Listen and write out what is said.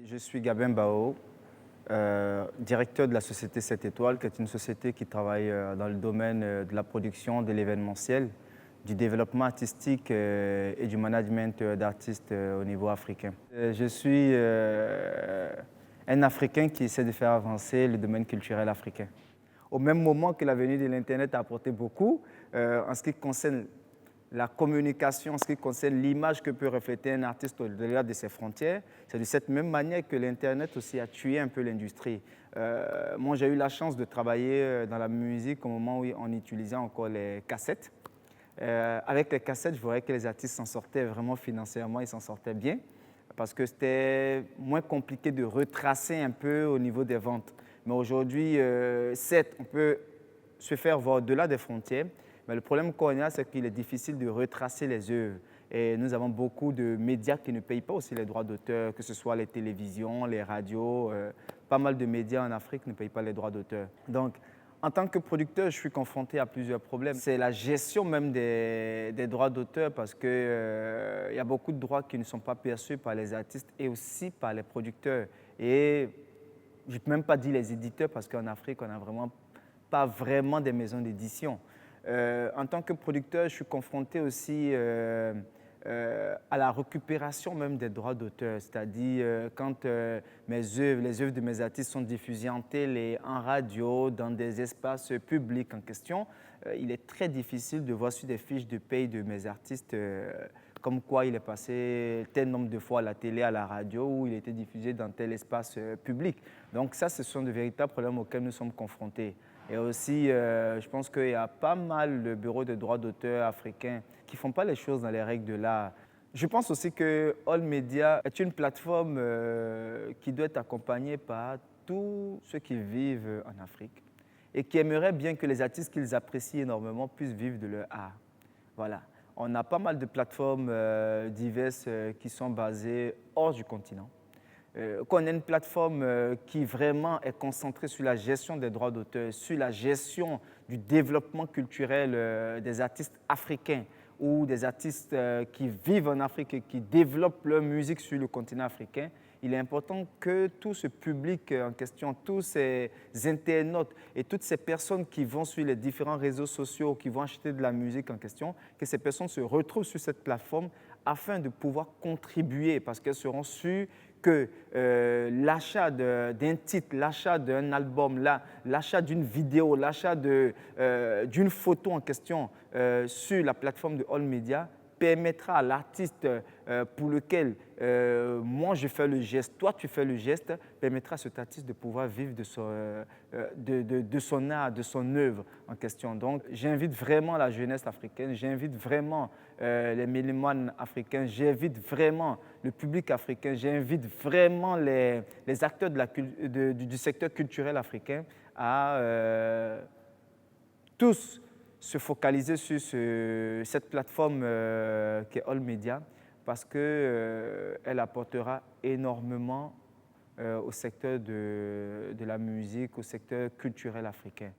Je suis Gabin Bao, directeur de la société 7 étoiles, qui est une société qui travaille dans le domaine de la production, de l'événementiel, du développement artistique et du management d'artistes au niveau africain. Je suis un Africain qui essaie de faire avancer le domaine culturel africain. Au même moment que la venue de l'Internet a apporté beaucoup, en ce qui concerne la communication, en ce qui concerne l'image que peut refléter un artiste au-delà de ses frontières, c'est de cette même manière que l'Internet aussi a tué un peu l'industrie. Moi, j'ai eu la chance de travailler dans la musique au moment où on utilisait encore les cassettes. Avec les cassettes, je voyais que les artistes s'en sortaient vraiment financièrement, ils s'en sortaient bien, parce que c'était moins compliqué de retracer un peu au niveau des ventes. Mais aujourd'hui, certes, on peut se faire voir au-delà des frontières, mais le problème qu'on a, c'est qu'il est difficile de retracer les œuvres. Et nous avons beaucoup de médias qui ne payent pas aussi les droits d'auteur, que ce soit les télévisions, les radios. Pas mal de médias en Afrique ne payent pas les droits d'auteur. Donc, en tant que producteur, je suis confronté à plusieurs problèmes. C'est la gestion même des droits d'auteur parce qu'il y a beaucoup de droits qui ne sont pas perçus par les artistes et aussi par les producteurs. Et je ne peux même pas dire les éditeurs parce qu'en Afrique, on n'a vraiment pas vraiment des maisons d'édition. En tant que producteur, je suis confronté aussi à la récupération même des droits d'auteur, c'est-à-dire quand les œuvres de mes artistes sont diffusées en télé, en radio, dans des espaces publics en question, il est très difficile de voir sur des fiches de paye de mes artistes comme quoi il est passé tel nombre de fois à la télé, à la radio, ou il a été diffusé dans tel espace public. Donc ça, ce sont de véritables problèmes auxquels nous sommes confrontés. Et aussi, je pense qu'il y a pas mal de bureaux de droits d'auteur africains qui ne font pas les choses dans les règles de l'art. Je pense aussi que All Media est une plateforme qui doit être accompagnée par tous ceux qui vivent en Afrique et qui aimeraient bien que les artistes qu'ils apprécient énormément puissent vivre de leur art. Voilà. On a pas mal de plateformes diverses qui sont basées hors du continent. Qu'on ait une plateforme qui vraiment est concentrée sur la gestion des droits d'auteur, sur la gestion du développement culturel des artistes africains ou des artistes qui vivent en Afrique et qui développent leur musique sur le continent africain, il est important que tout ce public en question, tous ces internautes et toutes ces personnes qui vont sur les différents réseaux sociaux, qui vont acheter de la musique en question, que ces personnes se retrouvent sur cette plateforme afin de pouvoir contribuer parce qu'elles seront sûres que l'achat d'un titre, l'achat d'un album, l'achat d'une vidéo, l'achat d'une photo en question sur la plateforme de All Media permettra à l'artiste pour lequel moi je fais le geste, toi tu fais le geste, permettra à cet artiste de pouvoir vivre de son art, de son œuvre en question. Donc j'invite vraiment la jeunesse africaine, j'invite vraiment les mélomanes africains, j'invite vraiment le public africain, j'invite vraiment les acteurs du secteur culturel africain à tous se focaliser sur cette plateforme qui est All Media parce qu'elle apportera énormément au secteur de la musique, au secteur culturel africain.